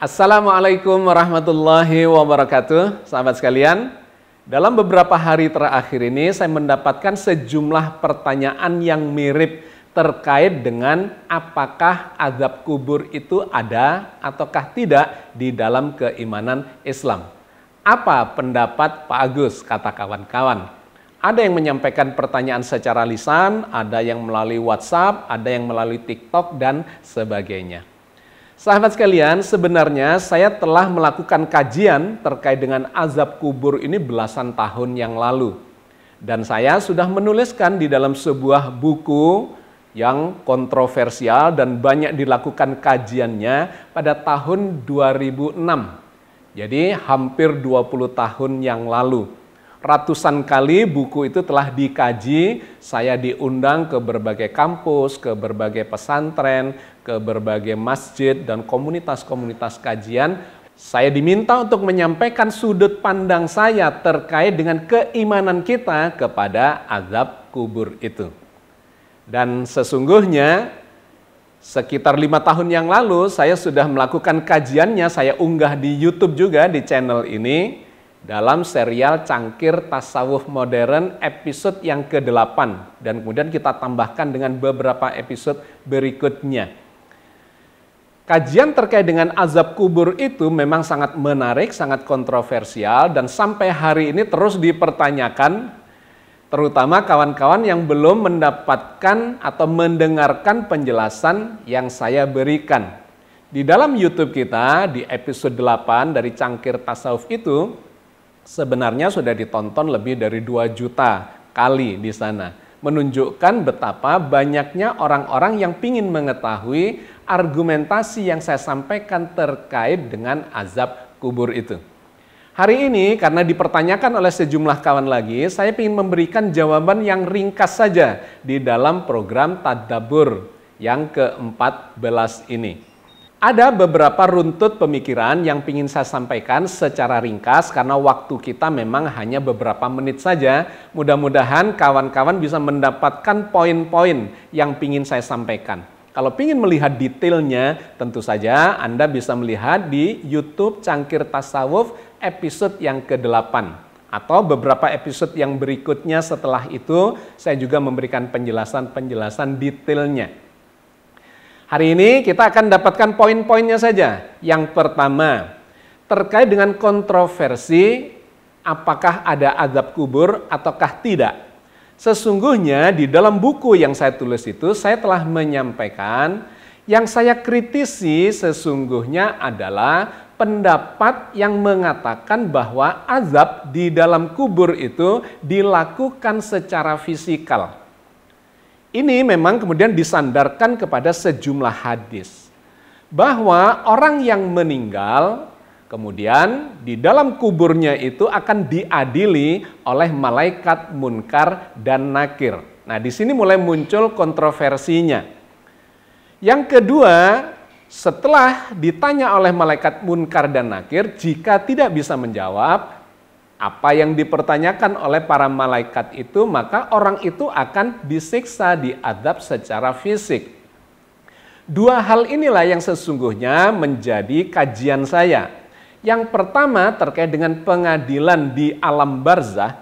Assalamualaikum warahmatullahi wabarakatuh. Sahabat sekalian, dalam beberapa hari terakhir ini saya mendapatkan sejumlah pertanyaan yang mirip terkait dengan apakah azab kubur itu ada ataukah tidak di dalam keimanan Islam. Apa pendapat Pak Agus, kata kawan-kawan? Ada yang menyampaikan pertanyaan secara lisan, ada yang melalui WhatsApp, ada yang melalui TikTok, dan sebagainya. Sahabat sekalian, sebenarnya saya telah melakukan kajian terkait dengan azab kubur ini belasan tahun yang lalu. Dan saya sudah menuliskan di dalam sebuah buku yang kontroversial dan banyak dilakukan kajiannya pada tahun 2006. Jadi hampir 20 tahun yang lalu. Ratusan kali buku itu telah dikaji, saya diundang ke berbagai kampus, ke berbagai pesantren, ke berbagai masjid dan komunitas-komunitas kajian. Saya diminta untuk menyampaikan sudut pandang saya terkait dengan keimanan kita kepada azab kubur itu. Dan sesungguhnya sekitar 5 tahun yang lalu saya sudah melakukan kajiannya, saya unggah di YouTube juga di channel ini. Dalam serial Cangkir Tasawuf Modern episode yang ke-8 dan kemudian kita tambahkan dengan beberapa episode berikutnya. Kajian terkait dengan azab kubur itu memang sangat menarik, sangat kontroversial dan sampai hari ini terus dipertanyakan, terutama kawan-kawan yang belum mendapatkan atau mendengarkan penjelasan yang saya berikan. Di dalam YouTube kita di episode 8 dari Cangkir Tasawuf itu sebenarnya sudah ditonton lebih dari 2 juta kali di sana. Menunjukkan betapa banyaknya orang-orang yang ingin mengetahui argumentasi yang saya sampaikan terkait dengan azab kubur itu. Hari ini karena dipertanyakan oleh sejumlah kawan lagi, saya ingin memberikan jawaban yang ringkas saja di dalam program Tadabbur yang ke-14 ini. Ada beberapa runtut pemikiran yang ingin saya sampaikan secara ringkas karena waktu kita memang hanya beberapa menit saja. Mudah-mudahan kawan-kawan bisa mendapatkan poin-poin yang ingin saya sampaikan. Kalau ingin melihat detailnya, tentu saja Anda bisa melihat di YouTube Cangkir Tasawuf episode yang ke-8. Atau beberapa episode yang berikutnya setelah itu, saya juga memberikan penjelasan-penjelasan detailnya. Hari ini kita akan dapatkan poin-poinnya saja. Yang pertama, terkait dengan kontroversi apakah ada azab kubur ataukah tidak. Sesungguhnya di dalam buku yang saya tulis itu, saya telah menyampaikan yang saya kritisi sesungguhnya adalah pendapat yang mengatakan bahwa azab di dalam kubur itu dilakukan secara fisikal. Ini memang kemudian disandarkan kepada sejumlah hadis. Bahwa orang yang meninggal, kemudian di dalam kuburnya itu akan diadili oleh malaikat munkar dan nakir. Nah, di sini mulai muncul kontroversinya. Yang kedua, setelah ditanya oleh malaikat munkar dan nakir, jika tidak bisa menjawab apa yang dipertanyakan oleh para malaikat itu, maka orang itu akan disiksa, diadab secara fisik. 2 hal inilah yang sesungguhnya menjadi kajian saya. Yang pertama terkait dengan pengadilan di alam barzah,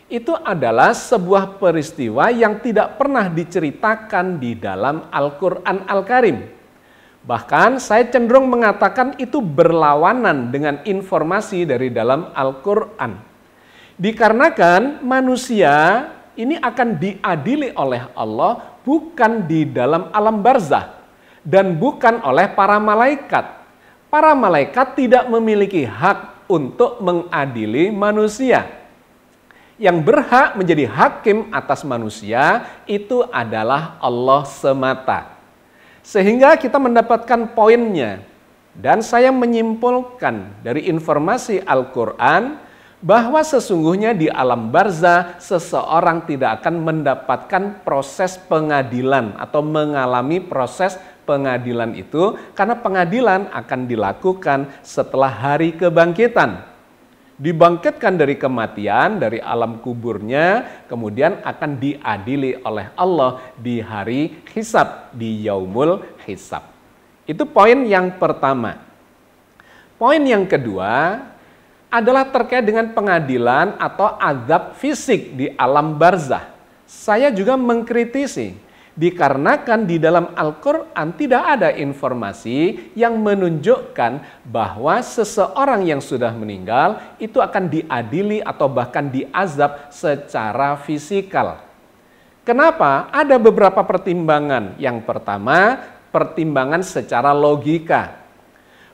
itu adalah sebuah peristiwa yang tidak pernah diceritakan di dalam Al-Quran Al-Karim. Bahkan saya cenderung mengatakan itu berlawanan dengan informasi dari dalam Al-Quran. Dikarenakan manusia ini akan diadili oleh Allah bukan di dalam alam barzah dan bukan oleh para malaikat. Para malaikat tidak memiliki hak untuk mengadili manusia. Yang berhak menjadi hakim atas manusia itu adalah Allah semata. Sehingga kita mendapatkan poinnya. Dan saya menyimpulkan dari informasi Al-Quran bahwa sesungguhnya di alam barzah seseorang tidak akan mendapatkan proses pengadilan atau mengalami proses pengadilan itu karena pengadilan akan dilakukan setelah hari kebangkitan. Dibangkitkan dari kematian, dari alam kuburnya, kemudian akan diadili oleh Allah di hari hisab, di yaumul hisab. Itu poin yang pertama. Poin yang kedua adalah terkait dengan pengadilan atau azab fisik di alam barzah. Saya juga mengkritisi, dikarenakan di dalam Al-Quran tidak ada informasi yang menunjukkan bahwa seseorang yang sudah meninggal itu akan diadili atau bahkan diazab secara fisikal. Kenapa? Ada beberapa pertimbangan. Yang pertama, pertimbangan secara logika.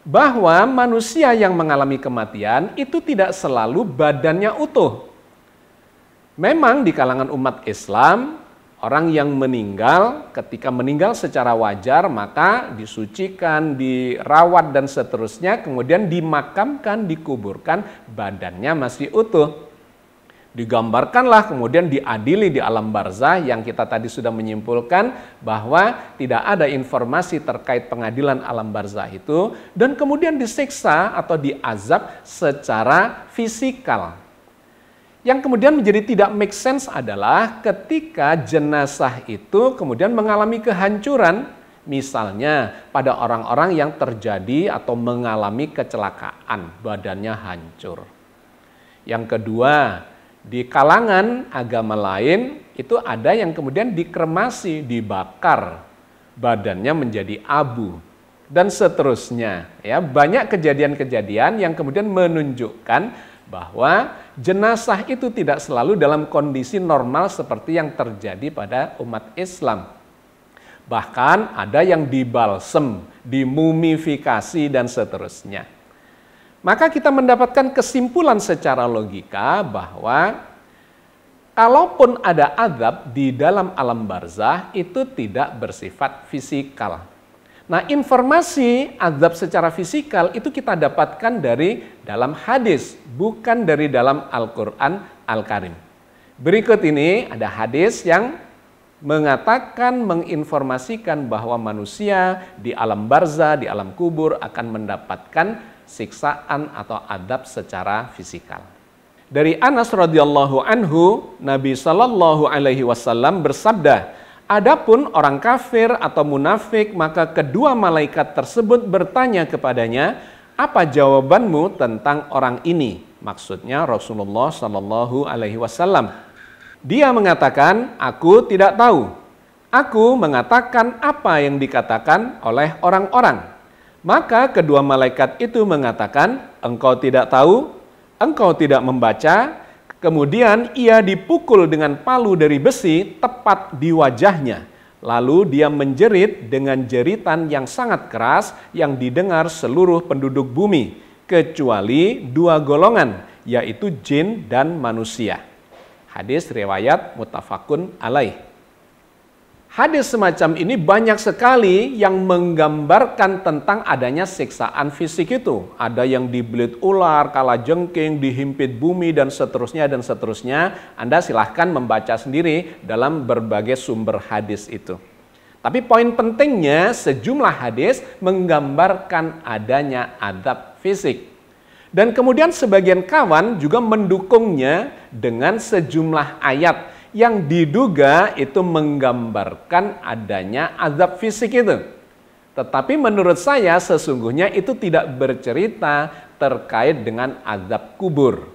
Bahwa manusia yang mengalami kematian itu tidak selalu badannya utuh. Memang di kalangan umat Islam, orang yang meninggal, ketika meninggal secara wajar, maka disucikan, dirawat, dan seterusnya, kemudian dimakamkan, dikuburkan, badannya masih utuh. Digambarkanlah kemudian diadili di alam barzah yang kita tadi sudah menyimpulkan bahwa tidak ada informasi terkait pengadilan alam barzah itu, dan kemudian disiksa atau diazab secara fisikal. Yang kemudian menjadi tidak make sense adalah ketika jenazah itu kemudian mengalami kehancuran, misalnya pada orang-orang yang terjadi atau mengalami kecelakaan, badannya hancur. Yang kedua, di kalangan agama lain itu ada yang kemudian dikremasi, dibakar, badannya menjadi abu, dan seterusnya. Ya, banyak kejadian-kejadian yang kemudian menunjukkan bahwa jenazah itu tidak selalu dalam kondisi normal seperti yang terjadi pada umat Islam. Bahkan ada yang dibalsem, dimumifikasi, dan seterusnya. Maka kita mendapatkan kesimpulan secara logika bahwa kalaupun ada azab di dalam alam barzah itu tidak bersifat fisikal. Nah, informasi azab secara fisikal itu kita dapatkan dari dalam hadis, bukan dari dalam Al-Quran Al-Karim. Berikut ini ada hadis yang mengatakan, menginformasikan bahwa manusia di alam barzah, di alam kubur akan mendapatkan siksaan atau adab secara fisikal. Dari Anas radhiyallahu anhu, Nabi sallallahu alaihi wasallam bersabda, "Adapun orang kafir atau munafik, maka kedua malaikat tersebut bertanya kepadanya, 'Apa jawabanmu tentang orang ini?' Maksudnya Rasulullah sallallahu alaihi wasallam. Dia mengatakan, 'Aku tidak tahu. Aku mengatakan apa yang dikatakan oleh orang-orang.' Maka kedua malaikat itu mengatakan, 'Engkau tidak tahu, engkau tidak membaca.' Kemudian ia dipukul dengan palu dari besi tepat di wajahnya. Lalu dia menjerit dengan jeritan yang sangat keras yang didengar seluruh penduduk bumi, kecuali dua golongan, yaitu jin dan manusia." Hadis riwayat muttafaqun alaih. Hadis semacam ini banyak sekali yang menggambarkan tentang adanya siksaan fisik itu. Ada yang dibelit ular, kalajengking, dihimpit bumi, dan seterusnya, dan seterusnya. Anda silahkan membaca sendiri dalam berbagai sumber hadis itu. Tapi poin pentingnya, sejumlah hadis menggambarkan adanya adab fisik. Dan kemudian sebagian kawan juga mendukungnya dengan sejumlah ayat yang diduga itu menggambarkan adanya azab fisik itu. Tetapi menurut saya sesungguhnya itu tidak bercerita terkait dengan azab kubur.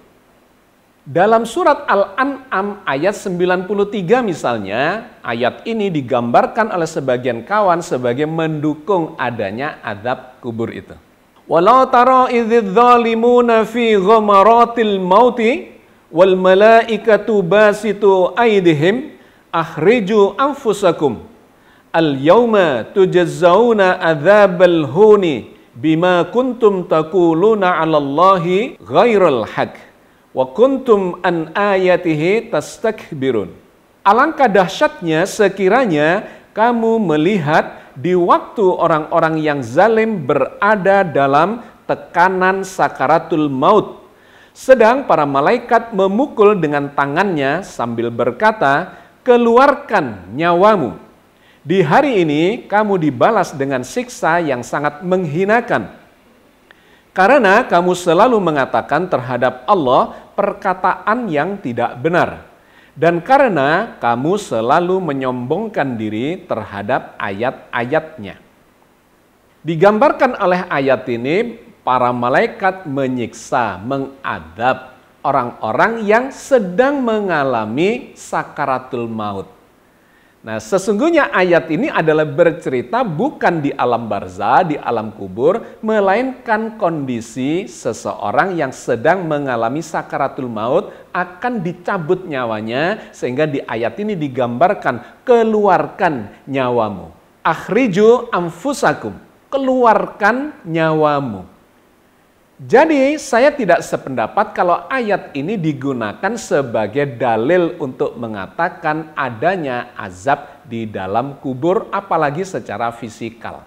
Dalam surat Al-An'am ayat 93 misalnya, ayat ini digambarkan oleh sebagian kawan sebagai mendukung adanya azab kubur itu. Walau tara idzidz zalimuna fi ghamaratil mauti wal malaikatu basitu aydihim akhriju anfusakum al yauma tujazzauna adzabal huni bima kuntum taquluna 'alallahi ghairal haq wa kuntum an ayatihi tastakbirun. Alangkah dahsyatnya sekiranya kamu melihat di waktu orang-orang yang zalim berada dalam tekanan sakaratul maut, sedang para malaikat memukul dengan tangannya sambil berkata, "Keluarkan nyawamu. Di hari ini kamu dibalas dengan siksa yang sangat menghinakan. Karena kamu selalu mengatakan terhadap Allah perkataan yang tidak benar. Dan karena kamu selalu menyombongkan diri terhadap ayat-ayatnya." Digambarkan oleh ayat ini, para malaikat menyiksa, mengadab orang-orang yang sedang mengalami sakaratul maut. Nah, sesungguhnya ayat ini adalah bercerita bukan di alam barzah, di alam kubur, melainkan kondisi seseorang yang sedang mengalami sakaratul maut akan dicabut nyawanya, sehingga di ayat ini digambarkan, keluarkan nyawamu. Akhriju anfusakum, keluarkan nyawamu. Jadi saya tidak sependapat kalau ayat ini digunakan sebagai dalil untuk mengatakan adanya azab di dalam kubur, apalagi secara fisikal.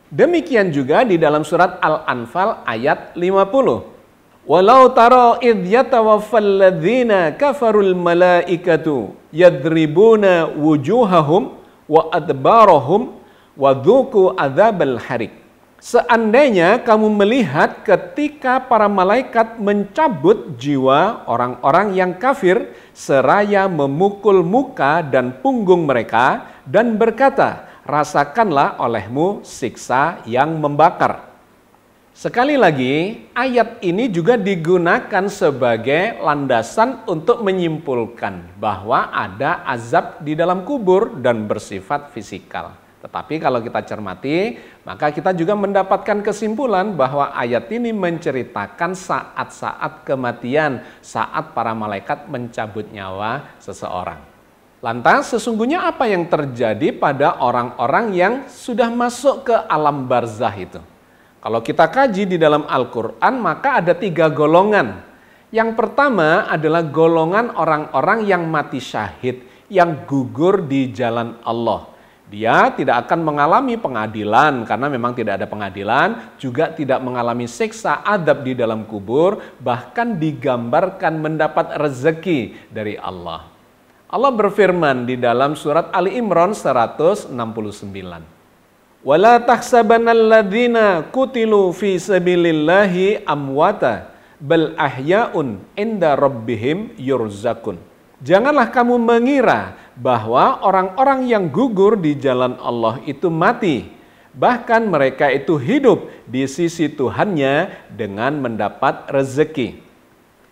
Demikian juga di dalam surat Al-Anfal ayat 50. Walau tara idh yatawaffal ladzina kafarul malaikatu yadribuna wujuhahum wa adbarahum wa dhuku adzabal harik. Seandainya kamu melihat ketika para malaikat mencabut jiwa orang-orang yang kafir seraya memukul muka dan punggung mereka dan berkata, rasakanlah olehmu siksa yang membakar. Sekali lagi, ayat ini juga digunakan sebagai landasan untuk menyimpulkan bahwa ada azab di dalam kubur dan bersifat fisikal. Tetapi kalau kita cermati, maka kita juga mendapatkan kesimpulan bahwa ayat ini menceritakan saat-saat kematian, saat para malaikat mencabut nyawa seseorang. Lantas sesungguhnya apa yang terjadi pada orang-orang yang sudah masuk ke alam barzah itu? Kalau kita kaji di dalam Al-Quran, maka ada 3 golongan. Yang pertama adalah golongan orang-orang yang mati syahid, yang gugur di jalan Allah. Dia tidak akan mengalami pengadilan karena memang tidak ada pengadilan, juga tidak mengalami siksa adab di dalam kubur, bahkan digambarkan mendapat rezeki dari Allah. Allah berfirman di dalam surat Ali Imran 169. Wala tahsabannalladzina qutilu fi sabilillahi amwata bal ahya'un inda rabbihim yurzakun. Janganlah kamu mengira bahwa orang-orang yang gugur di jalan Allah itu mati. Bahkan mereka itu hidup di sisi Tuhannya dengan mendapat rezeki.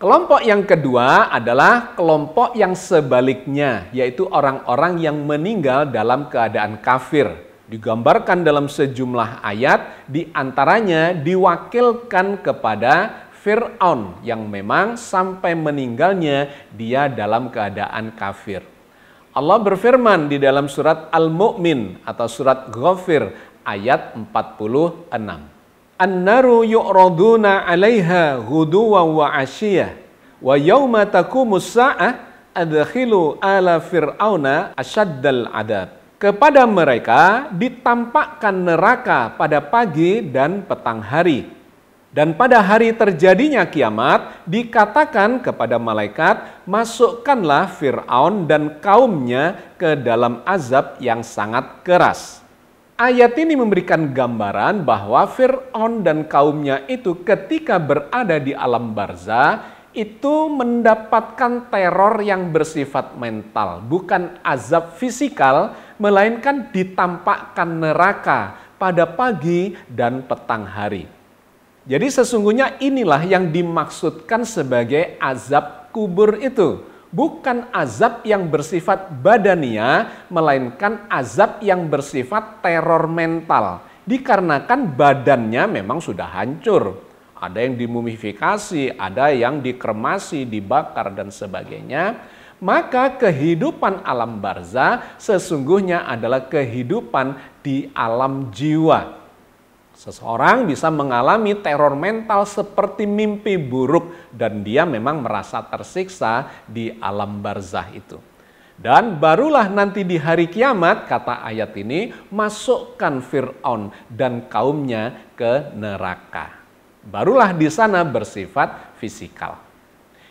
Kelompok yang kedua adalah kelompok yang sebaliknya, yaitu orang-orang yang meninggal dalam keadaan kafir. Digambarkan dalam sejumlah ayat, di antaranya diwakilkan kepada Fir'aun yang memang sampai meninggalnya dia dalam keadaan kafir. Allah berfirman di dalam surat Al-Mu'min atau surat Ghafir ayat 46. An-naru yu'raduna 'alaiha ghuduwan wa 'ashiyah wa yauma taqumus sa'ah adkhilu ala fir'auna asyaddal 'adab. Kepada mereka ditampakkan neraka pada pagi dan petang hari. Dan pada hari terjadinya kiamat, dikatakan kepada malaikat, masukkanlah Fir'aun dan kaumnya ke dalam azab yang sangat keras. Ayat ini memberikan gambaran bahwa Fir'aun dan kaumnya itu ketika berada di alam barzah, itu mendapatkan teror yang bersifat mental, bukan azab fisikal, melainkan ditampakkan neraka pada pagi dan petang hari. Jadi sesungguhnya inilah yang dimaksudkan sebagai azab kubur itu. Bukan azab yang bersifat badania, melainkan azab yang bersifat teror mental. Dikarenakan badannya memang sudah hancur. Ada yang dimumifikasi, ada yang dikremasi, dibakar, dan sebagainya. Maka kehidupan alam barzah sesungguhnya adalah kehidupan di alam jiwa. Seseorang bisa mengalami teror mental seperti mimpi buruk dan dia memang merasa tersiksa di alam barzah itu. Dan barulah nanti di hari kiamat, kata ayat ini, masukkan Fir'aun dan kaumnya ke neraka. Barulah di sana bersifat fisikal.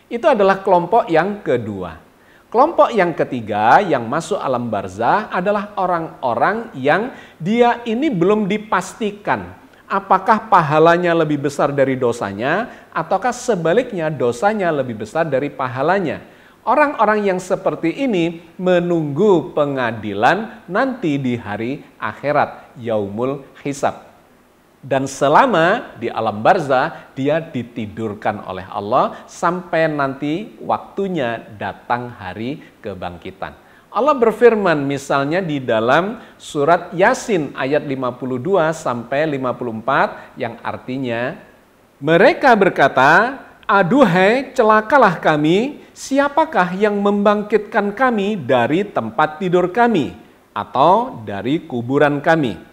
Itu adalah kelompok yang kedua. Kelompok yang ketiga yang masuk alam barzah adalah orang-orang yang dia ini belum dipastikan apakah pahalanya lebih besar dari dosanya ataukah sebaliknya dosanya lebih besar dari pahalanya. Orang-orang yang seperti ini menunggu pengadilan nanti di hari akhirat, yaumul hisab. Dan selama di alam barzah, dia ditidurkan oleh Allah sampai nanti waktunya datang hari kebangkitan. Allah berfirman misalnya di dalam surat Yasin ayat 52 sampai 54 yang artinya, mereka berkata, aduhai celakalah kami, siapakah yang membangkitkan kami dari tempat tidur kami atau dari kuburan kami?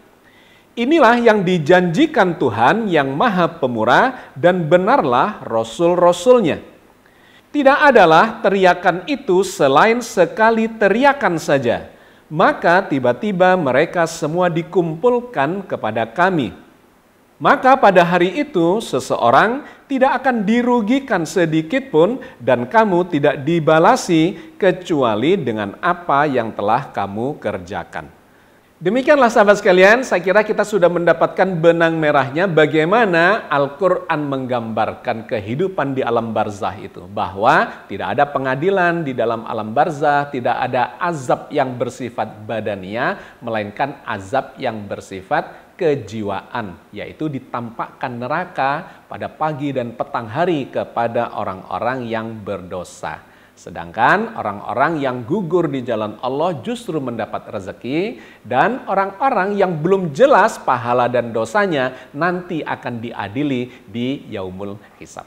Inilah yang dijanjikan Tuhan yang Maha Pemurah dan benarlah Rasul-Rasulnya. Tidak adalah teriakan itu selain sekali teriakan saja. Maka tiba-tiba mereka semua dikumpulkan kepada kami. Maka pada hari itu seseorang tidak akan dirugikan sedikit pun dan kamu tidak dibalasi kecuali dengan apa yang telah kamu kerjakan. Demikianlah sahabat sekalian, saya kira kita sudah mendapatkan benang merahnya bagaimana Al-Quran menggambarkan kehidupan di alam barzah itu. Bahwa tidak ada pengadilan di dalam alam barzah, tidak ada azab yang bersifat badania, melainkan azab yang bersifat kejiwaan, yaitu ditampakkan neraka pada pagi dan petang hari kepada orang-orang yang berdosa. Sedangkan orang-orang yang gugur di jalan Allah justru mendapat rezeki, dan orang-orang yang belum jelas pahala dan dosanya nanti akan diadili di yaumul hisab.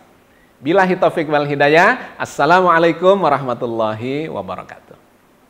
Billahi taufiq wal hidayah. Assalamualaikum warahmatullahi wabarakatuh.